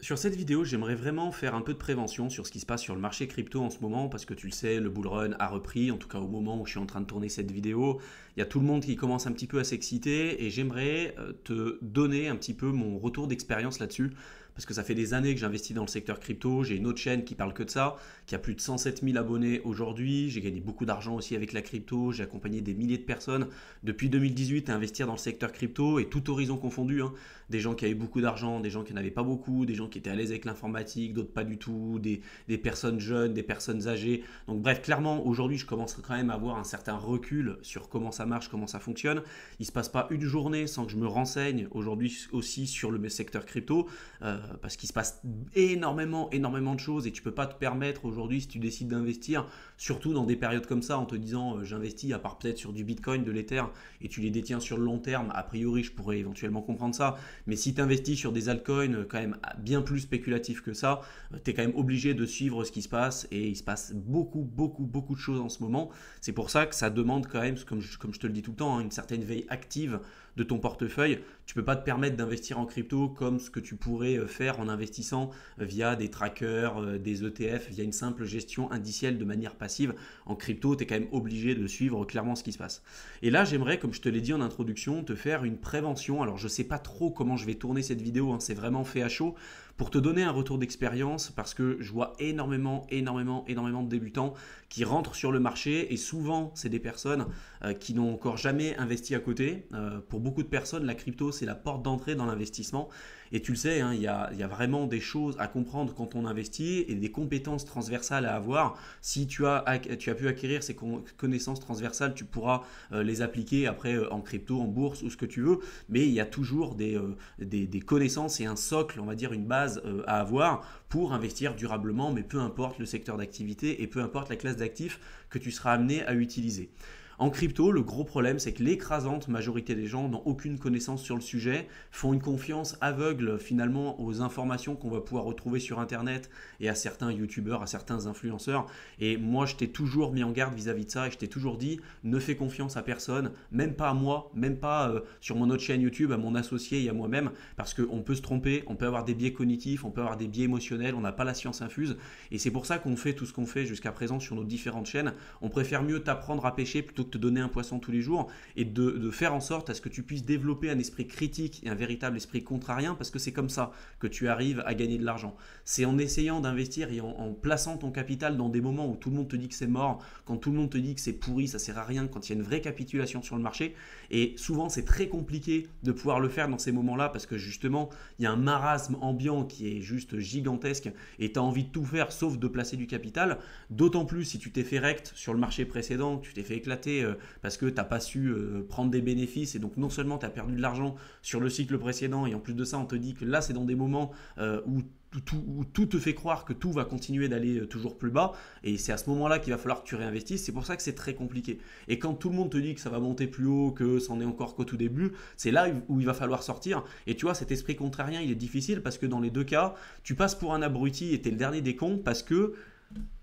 Sur cette vidéo, j'aimerais vraiment faire un peu de prévention sur ce qui se passe sur le marché crypto en ce moment, parce que tu le sais, le bull run a repris, en tout cas au moment où je suis en train de tourner cette vidéo. Il y a tout le monde qui commence un petit peu à s'exciter et j'aimerais te donner un petit peu mon retour d'expérience là-dessus. Parce que ça fait des années que j'investis dans le secteur crypto, j'ai une autre chaîne qui parle que de ça, qui a plus de 107 000 abonnés aujourd'hui, j'ai gagné beaucoup d'argent aussi avec la crypto, j'ai accompagné des milliers de personnes depuis 2018 à investir dans le secteur crypto et tout horizon confondu, hein. Des gens qui avaient beaucoup d'argent, des gens qui n'avaient pas beaucoup, des gens qui étaient à l'aise avec l'informatique, d'autres pas du tout, des personnes jeunes, des personnes âgées. Donc bref, clairement, aujourd'hui, je commence quand même à avoir un certain recul sur comment ça marche, comment ça fonctionne. Il ne se passe pas une journée sans que je me renseigne aujourd'hui aussi sur le secteur crypto, parce qu'il se passe énormément de choses et tu ne peux pas te permettre aujourd'hui, si tu décides d'investir, surtout dans des périodes comme ça, en te disant j'investis à part peut-être sur du Bitcoin, de l'Ether, et tu les détiens sur le long terme, a priori, je pourrais éventuellement comprendre ça. Mais si tu investis sur des altcoins quand même bien plus spéculatifs que ça, tu es quand même obligé de suivre ce qui se passe et il se passe beaucoup de choses en ce moment. C'est pour ça que ça demande quand même, comme je te le dis tout le temps, hein, une certaine veille active de ton portefeuille. Tu ne peux pas te permettre d'investir en crypto comme ce que tu pourrais faire en investissant via des trackers, des ETF, via une simple gestion indicielle de manière passive. En crypto, tu es quand même obligé de suivre clairement ce qui se passe. Et là, j'aimerais, comme je te l'ai dit en introduction, te faire une prévention. Alors, je ne sais pas trop comment je vais tourner cette vidéo, hein, c'est vraiment fait à chaud, pour te donner un retour d'expérience, parce que je vois énormément de débutants qui rentrent sur le marché, et souvent, c'est des personnes qui n'ont encore jamais investi à côté. Pour beaucoup de personnes, la crypto, c'est la porte d'entrée dans l'investissement. Et tu le sais, hein, il y a vraiment des choses à comprendre quand on investit et des compétences transversales à avoir. Si tu as pu acquérir ces connaissances transversales, tu pourras les appliquer après en crypto, en bourse ou ce que tu veux. Mais il y a toujours des connaissances et un socle, on va dire une base à avoir pour investir durablement, mais peu importe le secteur d'activité et peu importe la classe d'actifs que tu seras amené à utiliser. En crypto, le gros problème, c'est que l'écrasante majorité des gens n'ont aucune connaissance sur le sujet, font une confiance aveugle finalement aux informations qu'on va pouvoir retrouver sur Internet et à certains youtubeurs, à certains influenceurs. Et moi, je t'ai toujours mis en garde vis-à-vis de ça et je t'ai toujours dit, ne fais confiance à personne, même pas à moi, même pas sur mon autre chaîne YouTube, à mon associé et à moi-même, parce qu'on peut se tromper, on peut avoir des biais cognitifs, on peut avoir des biais émotionnels, on n'a pas la science infuse. Et c'est pour ça qu'on fait tout ce qu'on fait jusqu'à présent sur nos différentes chaînes. On préfère mieux t'apprendre à pêcher plutôt que te donner un poisson tous les jours et de faire en sorte à ce que tu puisses développer un esprit critique et un véritable esprit contrarien, parce que c'est comme ça que tu arrives à gagner de l'argent. C'est en essayant d'investir et en plaçant ton capital dans des moments où tout le monde te dit que c'est mort, quand tout le monde te dit que c'est pourri, ça sert à rien, quand il y a une vraie capitulation sur le marché. Et souvent c'est très compliqué de pouvoir le faire dans ces moments-là, parce que justement il y a un marasme ambiant qui est juste gigantesque et tu as envie de tout faire sauf de placer du capital. D'autant plus si tu t'es fait rect sur le marché précédent, tu t'es fait éclater parce que tu n'as pas su prendre des bénéfices, et donc non seulement tu as perdu de l'argent sur le cycle précédent, et en plus de ça on te dit que là c'est dans des moments où tout te fait croire que tout va continuer d'aller toujours plus bas, et c'est à ce moment-là qu'il va falloir que tu réinvestisses. C'est pour ça que c'est très compliqué. Et quand tout le monde te dit que ça va monter plus haut, que c'en est encore qu'au tout début, c'est là où il va falloir sortir. Et tu vois, cet esprit contrarien, il est difficile parce que dans les deux cas, tu passes pour un abruti et t'es le dernier des cons, parce que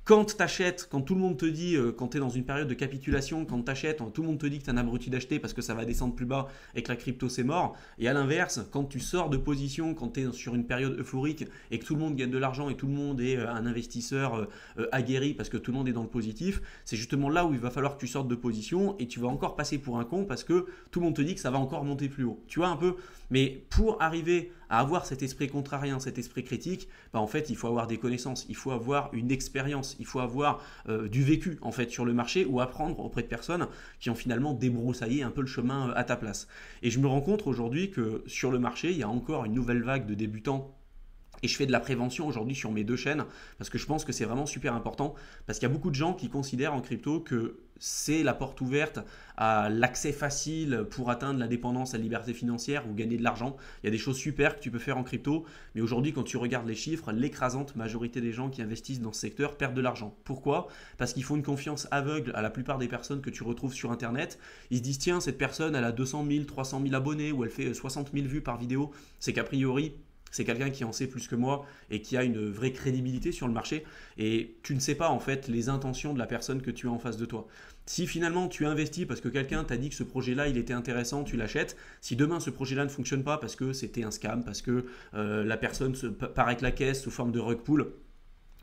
quand tu achètes, quand tout le monde te dit, quand tu es dans une période de capitulation, quand tu achètes, tout le monde te dit que tu es un abruti d'acheter parce que ça va descendre plus bas et que la crypto c'est mort. Et à l'inverse, quand tu sors de position, quand tu es sur une période euphorique et que tout le monde gagne de l'argent et tout le monde est un investisseur aguerri parce que tout le monde est dans le positif, c'est justement là où il va falloir que tu sortes de position et tu vas encore passer pour un con parce que tout le monde te dit que ça va encore monter plus haut. Tu vois un peu? Mais pour arriver à avoir cet esprit contrarien, cet esprit critique, en fait, il faut avoir des connaissances, il faut avoir une expérience, il faut avoir du vécu en fait sur le marché, ou apprendre auprès de personnes qui ont finalement débroussaillé un peu le chemin à ta place. Et je me rends compte aujourd'hui que sur le marché, il y a encore une nouvelle vague de débutants. Et je fais de la prévention aujourd'hui sur mes deux chaînes parce que je pense que c'est vraiment super important, parce qu'il y a beaucoup de gens qui considèrent en crypto que c'est la porte ouverte à l'accès facile pour atteindre l'indépendance, la liberté financière ou gagner de l'argent. Il y a des choses super que tu peux faire en crypto, mais aujourd'hui quand tu regardes les chiffres, l'écrasante majorité des gens qui investissent dans ce secteur perdent de l'argent. Pourquoi? Parce qu'ils font une confiance aveugle à la plupart des personnes que tu retrouves sur internet. Ils se disent tiens, cette personne elle a 200 000, 300 000 abonnés, ou elle fait 60 000 vues par vidéo, c'est qu'a priori c'est quelqu'un qui en sait plus que moi et qui a une vraie crédibilité sur le marché. Et tu ne sais pas en fait les intentions de la personne que tu as en face de toi. Si finalement tu investis parce que quelqu'un t'a dit que ce projet-là il était intéressant, tu l'achètes. Si demain ce projet-là ne fonctionne pas parce que c'était un scam, parce que la personne part avec la caisse sous forme de rug pull,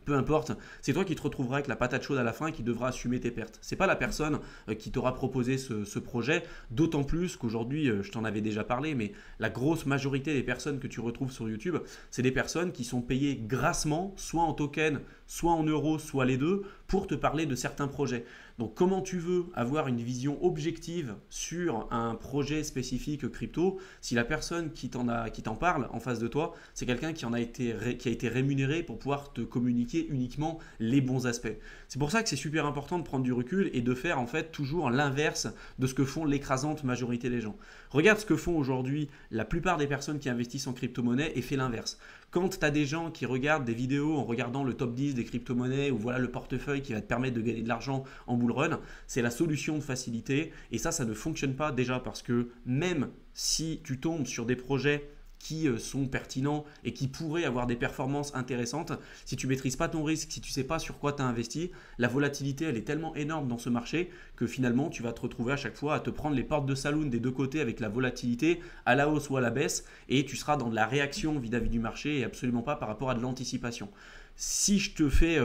peu importe, c'est toi qui te retrouveras avec la patate chaude à la fin et qui devra assumer tes pertes. C'est pas la personne qui t'aura proposé ce projet, d'autant plus qu'aujourd'hui, je t'en avais déjà parlé, mais la grosse majorité des personnes que tu retrouves sur YouTube, c'est des personnes qui sont payées grassement, soit en token, soit en euros, soit les deux, pour te parler de certains projets. Donc comment tu veux avoir une vision objective sur un projet spécifique crypto si la personne qui t'en parle en face de toi, c'est quelqu'un qui a été rémunéré pour pouvoir te communiquer uniquement les bons aspects. C'est pour ça que c'est super important de prendre du recul et de faire en fait toujours l'inverse de ce que font l'écrasante majorité des gens. Regarde ce que font aujourd'hui la plupart des personnes qui investissent en crypto-monnaie et fais l'inverse. Quand tu as des gens qui regardent des vidéos en regardant le top 10 des crypto-monnaies ou voilà le portefeuille qui va te permettre de gagner de l'argent en bull run, c'est la solution de facilité et ça ne fonctionne pas déjà parce que même si tu tombes sur des projets qui sont pertinents et qui pourraient avoir des performances intéressantes, si tu ne maîtrises pas ton risque, si tu ne sais pas sur quoi tu as investi, la volatilité elle est tellement énorme dans ce marché que finalement tu vas te retrouver à chaque fois à te prendre les portes de saloon des deux côtés avec la volatilité à la hausse ou à la baisse et tu seras dans de la réaction vis-à-vis du marché et absolument pas par rapport à de l'anticipation. Si je te fais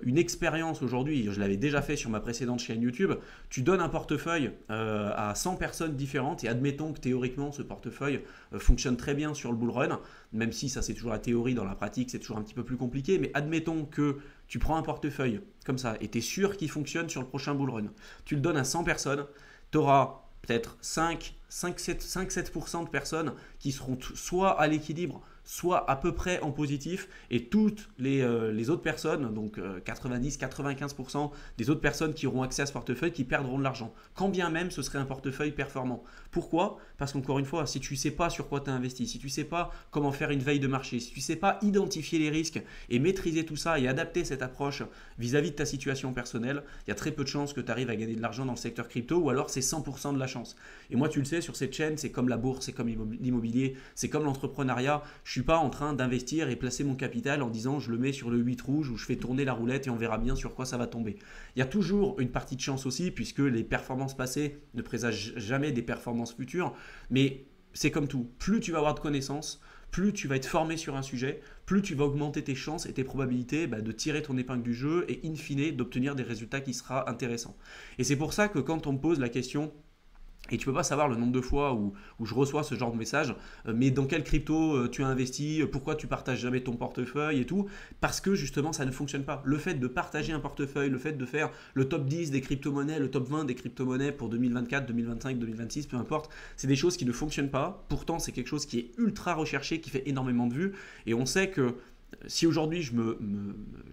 une expérience aujourd'hui, je l'avais déjà fait sur ma précédente chaîne YouTube, tu donnes un portefeuille à 100 personnes différentes et admettons que théoriquement ce portefeuille fonctionne très bien sur le bull run, même si ça c'est toujours la théorie, dans la pratique c'est toujours un petit peu plus compliqué, mais admettons que tu prends un portefeuille comme ça et tu es sûr qu'il fonctionne sur le prochain bull run. Tu le donnes à 100 personnes, tu auras peut-être 5-7% de personnes qui seront soit à l'équilibre, soit à peu près en positif et toutes les autres personnes, donc 90-95% des autres personnes qui auront accès à ce portefeuille qui perdront de l'argent, quand bien même ce serait un portefeuille performant. Pourquoi? Parce qu'encore une fois, si tu ne sais pas sur quoi tu as investi, si tu ne sais pas comment faire une veille de marché, si tu ne sais pas identifier les risques et maîtriser tout ça et adapter cette approche vis-à-vis de ta situation personnelle, il y a très peu de chances que tu arrives à gagner de l'argent dans le secteur crypto ou alors c'est 100% de la chance. Et moi tu le sais, sur cette chaîne, c'est comme la bourse, c'est comme l'immobilier, c'est comme l'entrepreneuriat. Je ne suis pas en train d'investir et placer mon capital en disant je le mets sur le 8 rouge ou je fais tourner la roulette et on verra bien sur quoi ça va tomber. Il y a toujours une partie de chance aussi puisque les performances passées ne présagent jamais des performances futures, mais c'est comme tout, plus tu vas avoir de connaissances, plus tu vas être formé sur un sujet, plus tu vas augmenter tes chances et tes probabilités de tirer ton épingle du jeu et in fine d'obtenir des résultats qui seront intéressants. Et c'est pour ça que quand on me pose la question, et tu ne peux pas savoir le nombre de fois où je reçois ce genre de message, mais dans quelle crypto tu as investi, pourquoi tu partages jamais ton portefeuille et tout, parce que justement ça ne fonctionne pas. Le fait de partager un portefeuille, le fait de faire le top 10 des crypto-monnaies, le top 20 des crypto-monnaies pour 2024, 2025, 2026, peu importe, c'est des choses qui ne fonctionnent pas. Pourtant c'est quelque chose qui est ultra recherché, qui fait énormément de vues et on sait que si aujourd'hui je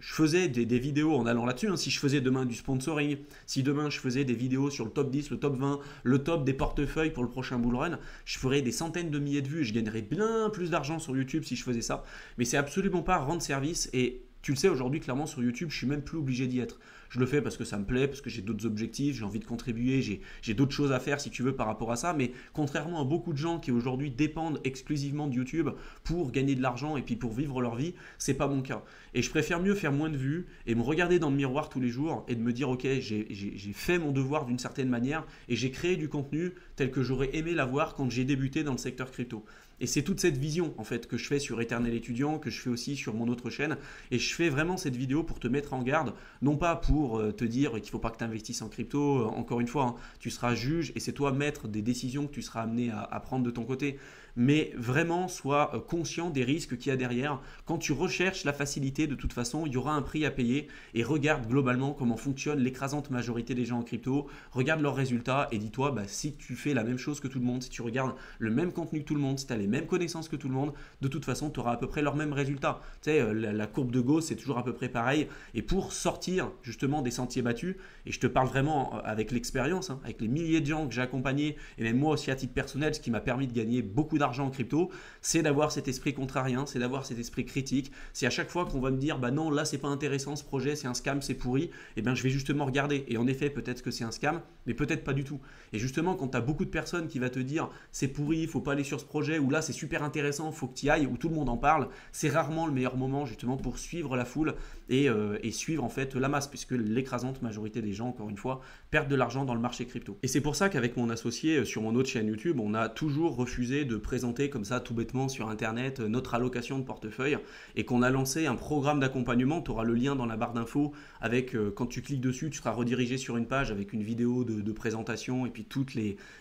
faisais des vidéos en allant là-dessus, si je faisais demain du sponsoring, si demain je faisais des vidéos sur le top 10, le top 20, le top des portefeuilles pour le prochain bull run, je ferais des centaines de milliers de vues et je gagnerais bien plus d'argent sur YouTube si je faisais ça. Mais c'est absolument pas rendre service et tu le sais aujourd'hui clairement sur YouTube, je suis même plus obligé d'y être. Je le fais parce que ça me plaît, parce que j'ai d'autres objectifs, j'ai envie de contribuer, j'ai d'autres choses à faire si tu veux par rapport à ça. Mais contrairement à beaucoup de gens qui aujourd'hui dépendent exclusivement de YouTube pour gagner de l'argent et puis pour vivre leur vie, c'est pas mon cas. Et je préfère mieux faire moins de vues et me regarder dans le miroir tous les jours et de me dire ok, j'ai fait mon devoir d'une certaine manière et j'ai créé du contenu tel que j'aurais aimé l'avoir quand j'ai débuté dans le secteur crypto. Et c'est toute cette vision en fait que je fais sur Éternel Étudiant, que je fais aussi sur mon autre chaîne. Et je fais vraiment cette vidéo pour te mettre en garde, non pas pour te dire qu'il ne faut pas que tu investisses en crypto. Encore une fois, tu seras juge et c'est toi maître des décisions que tu seras amené à prendre de ton côté. Mais vraiment, sois conscient des risques qu'il y a derrière. Quand tu recherches la facilité, de toute façon, il y aura un prix à payer. Et regarde globalement comment fonctionne l'écrasante majorité des gens en crypto. Regarde leurs résultats et dis-toi, si tu fais la même chose que tout le monde, si tu regardes le même contenu que tout le monde, si tu as les mêmes connaissances que tout le monde, de toute façon, tu auras à peu près leurs mêmes résultats. Tu sais, la courbe de Gauss, c'est toujours à peu près pareil. Et pour sortir justement des sentiers battus, et je te parle vraiment avec l'expérience, avec les milliers de gens que j'ai accompagnés, et même moi aussi à titre personnel, ce qui m'a permis de gagner beaucoup d'argent l'argent en crypto, c'est d'avoir cet esprit contrarien, c'est d'avoir cet esprit critique. C'est à chaque fois qu'on va me dire, bah non, là c'est pas intéressant ce projet, c'est un scam, c'est pourri, et bien je vais justement regarder. Et en effet, peut-être que c'est un scam, mais peut-être pas du tout. Et justement, quand tu as beaucoup de personnes qui vont te dire, c'est pourri, il faut pas aller sur ce projet, ou là c'est super intéressant, faut que tu y ailles, où tout le monde en parle, c'est rarement le meilleur moment justement pour suivre la foule et suivre en fait la masse, puisque l'écrasante majorité des gens, encore une fois, perdent de l'argent dans le marché crypto. Et c'est pour ça qu'avec mon associé sur mon autre chaîne YouTube, on a toujours refusé de présenter comme ça tout bêtement sur internet notre allocation de portefeuille, et qu'on a lancé un programme d'accompagnement. Tu auras le lien dans la barre d'infos avec, quand tu cliques dessus, tu seras redirigé sur une page avec une vidéo de présentation et puis tout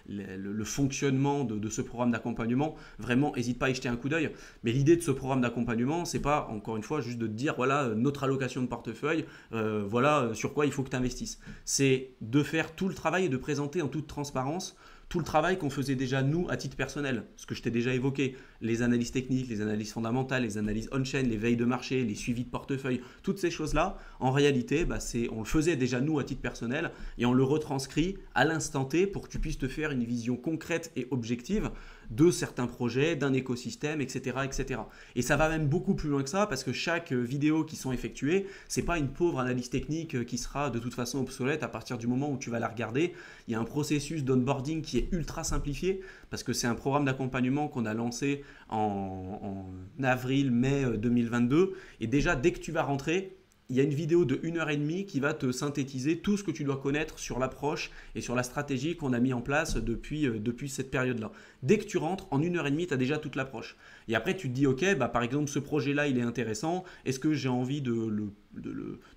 le fonctionnement de ce programme d'accompagnement. Vraiment, n'hésite pas à y jeter un coup d'œil. Mais l'idée de ce programme d'accompagnement, c'est pas, encore une fois, juste de te dire, voilà, notre allocation de portefeuille, voilà sur quoi il faut que tu investisses. C'est de faire tout le travail et de présenter en toute transparence tout le travail qu'on faisait déjà nous à titre personnel, ce que je t'ai déjà évoqué, les analyses techniques, les analyses fondamentales, les analyses on-chain, les veilles de marché, les suivis de portefeuille, toutes ces choses-là, en réalité, on le faisait déjà nous à titre personnel et on le retranscrit à l'instant T pour que tu puisses te faire une vision concrète et objective de certains projets, d'un écosystème, etc., etc. Et ça va même beaucoup plus loin que ça, parce que chaque vidéo qui sont effectuées, c'est pas une pauvre analyse technique qui sera de toute façon obsolète à partir du moment où tu vas la regarder. Il y a un processus d'onboarding qui est ultra simplifié, parce que c'est un programme d'accompagnement qu'on a lancé en avril-mai 2022. Et déjà, dès que tu vas rentrer, il y a une vidéo de 1h30 qui va te synthétiser tout ce que tu dois connaître sur l'approche et sur la stratégie qu'on a mis en place depuis cette période-là. Dès que tu rentres, en 1h30, tu as déjà toute l'approche. Et après, tu te dis, ok, par exemple, ce projet-là, il est intéressant. Est-ce que j'ai envie de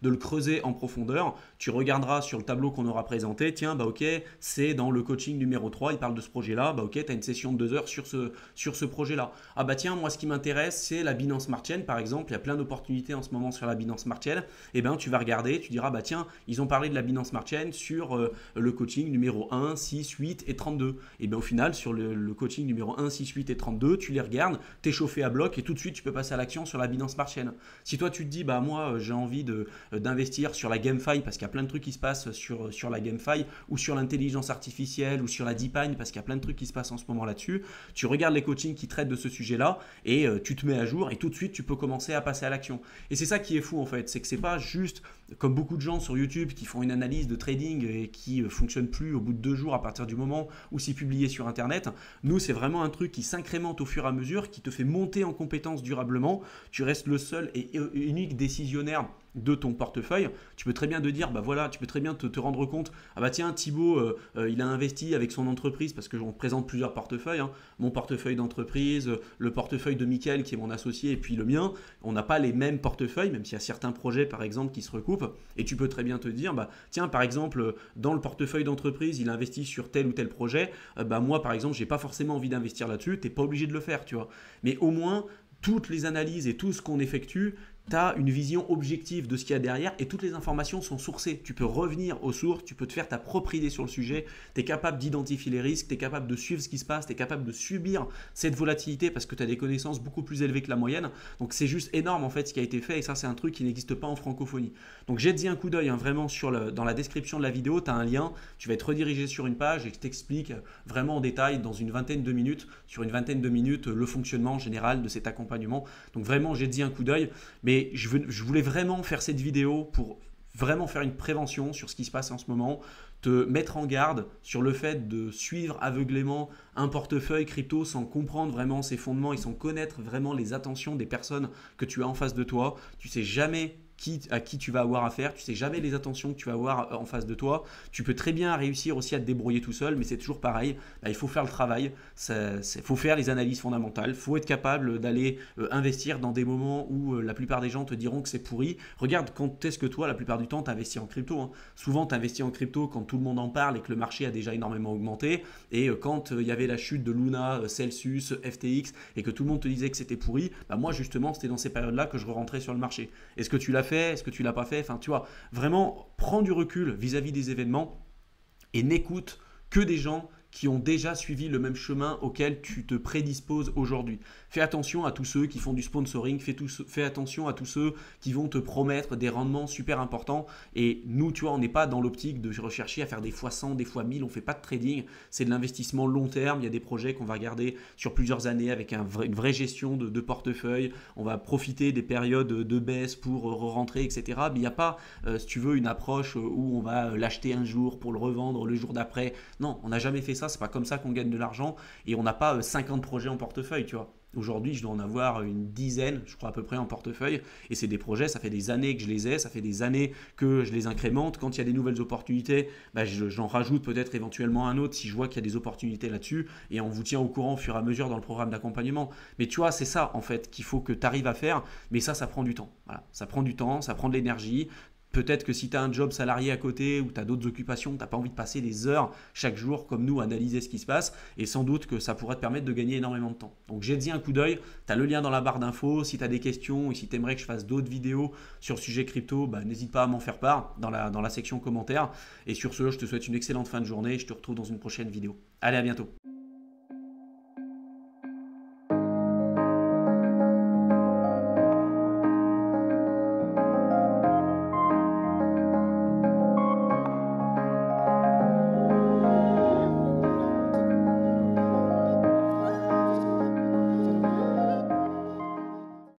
le creuser en profondeur? Tu regarderas sur le tableau qu'on aura présenté. Tiens, ok, c'est dans le coaching numéro 3, il parle de ce projet-là. Ok, tu as une session de 2 heures sur ce projet-là. Ah tiens, moi, ce qui m'intéresse, c'est la Binance Smart Chain, par exemple. Il y a plein d'opportunités en ce moment sur la Binance Smart Chain. Et tu vas regarder, tu diras, tiens, ils ont parlé de la Binance Smart Chain sur le coaching numéro 1, 6, 8 et 32. Et au final, sur le coaching numéro 1, 6, 8 et 32, tu les regardes, t'es chauffé à bloc et tout de suite, tu peux passer à l'action sur la Binance Smart Chain. Si toi, tu te dis, moi, j'ai envie d'investir sur la GameFi parce qu'il y a plein de trucs qui se passent sur la GameFi, ou sur l'intelligence artificielle, ou sur la DeepMind parce qu'il y a plein de trucs qui se passent en ce moment là-dessus, tu regardes les coachings qui traitent de ce sujet-là et tu te mets à jour et tout de suite, tu peux commencer à passer à l'action. Et c'est ça qui est fou en fait, c'est que c'est pas juste comme beaucoup de gens sur YouTube qui font une analyse de trading et qui fonctionne plus au bout de 2 jours à partir du moment où c'est publié sur Internet. Nous, c'est vraiment un truc qui s'incrémente au fur et à mesure, qui te fait monter en compétences durablement. Tu restes le seul et unique décisionnaire de ton portefeuille. Tu peux très bien te dire, tu peux très bien te rendre compte, tiens, Thibaut, il a investi avec son entreprise, parce qu'on présente plusieurs portefeuilles, mon portefeuille d'entreprise, le portefeuille de Mickaël qui est mon associé, et puis le mien. On n'a pas les mêmes portefeuilles, même s'il y a certains projets par exemple qui se recoupent, et tu peux très bien te dire, tiens, par exemple, dans le portefeuille d'entreprise, il investit sur tel ou tel projet, moi par exemple, j'ai pas forcément envie d'investir là-dessus, t'es pas obligé de le faire, tu vois. Mais au moins, toutes les analyses et tout ce qu'on effectue, tu as une vision objective de ce qu'il y a derrière et toutes les informations sont sourcées. Tu peux revenir aux sources, tu peux te faire ta propre idée sur le sujet, tu es capable d'identifier les risques, tu es capable de suivre ce qui se passe, tu es capable de subir cette volatilité parce que tu as des connaissances beaucoup plus élevées que la moyenne. Donc c'est juste énorme en fait ce qui a été fait, et ça c'est un truc qui n'existe pas en francophonie. Donc jette-y un coup d'œil vraiment dans la description de la vidéo, tu as un lien, tu vas être redirigé sur une page et je t'explique vraiment en détail dans une vingtaine de minutes, le fonctionnement général de cet accompagnement. Donc vraiment jette-y un coup d'œil. Mais je voulais vraiment faire cette vidéo pour vraiment faire une prévention sur ce qui se passe en ce moment, te mettre en garde sur le fait de suivre aveuglément un portefeuille crypto sans comprendre vraiment ses fondements et sans connaître vraiment les attentions des personnes que tu as en face de toi. Tu sais jamais à qui tu vas avoir affaire, tu sais jamais les attentions que tu vas avoir en face de toi. Tu peux très bien réussir aussi à te débrouiller tout seul, mais c'est toujours pareil, il faut faire le travail, il faut faire les analyses fondamentales, il faut être capable d'aller investir dans des moments où la plupart des gens te diront que c'est pourri. Regarde quand est-ce que toi, la plupart du temps, tu investis en crypto. Souvent, tu investis en crypto quand tout le monde en parle et que le marché a déjà énormément augmenté, et quand il y avait la chute de Luna, Celsius, FTX, et que tout le monde te disait que c'était pourri, moi justement, c'était dans ces périodes-là que je rentrais sur le marché. Est-ce que tu l'as fait? Est-ce que tu l'as pas fait? Enfin, tu vois, vraiment, prends du recul vis-à-vis des événements et n'écoute que des gens qui ont déjà suivi le même chemin auquel tu te prédisposes aujourd'hui. Fais attention à tous ceux qui font du sponsoring, fais attention à tous ceux qui vont te promettre des rendements super importants. Et nous, tu vois, on n'est pas dans l'optique de rechercher à faire des fois 100, des fois 1000, on ne fait pas de trading, c'est de l'investissement long terme. Il y a des projets qu'on va regarder sur plusieurs années avec une vraie gestion de portefeuille. On va profiter des périodes de baisse pour rentrer, etc. Mais il n'y a pas, si tu veux, une approche où on va l'acheter un jour pour le revendre le jour d'après. Non, on n'a jamais fait ça, c'est pas comme ça qu'on gagne de l'argent et on n'a pas 50 projets en portefeuille, tu vois. Aujourd'hui, je dois en avoir une dizaine, je crois à peu près en portefeuille. Et c'est des projets, ça fait des années que je les ai, ça fait des années que je les incrémente. Quand il y a des nouvelles opportunités, j'en rajoute peut-être éventuellement un autre si je vois qu'il y a des opportunités là-dessus. Et on vous tient au courant au fur et à mesure dans le programme d'accompagnement. Mais tu vois, c'est ça en fait qu'il faut que tu arrives à faire. Mais ça prend du temps. Voilà, ça prend du temps, ça prend de l'énergie. Peut-être que si tu as un job salarié à côté ou tu as d'autres occupations, tu n'as pas envie de passer des heures chaque jour comme nous à analyser ce qui se passe et sans doute que ça pourrait te permettre de gagner énormément de temps. Donc jette-y un coup d'œil, tu as le lien dans la barre d'infos. Si tu as des questions et si tu aimerais que je fasse d'autres vidéos sur le sujet crypto, n'hésite pas à m'en faire part dans la section commentaires. Et sur ce, je te souhaite une excellente fin de journée et je te retrouve dans une prochaine vidéo. Allez, à bientôt.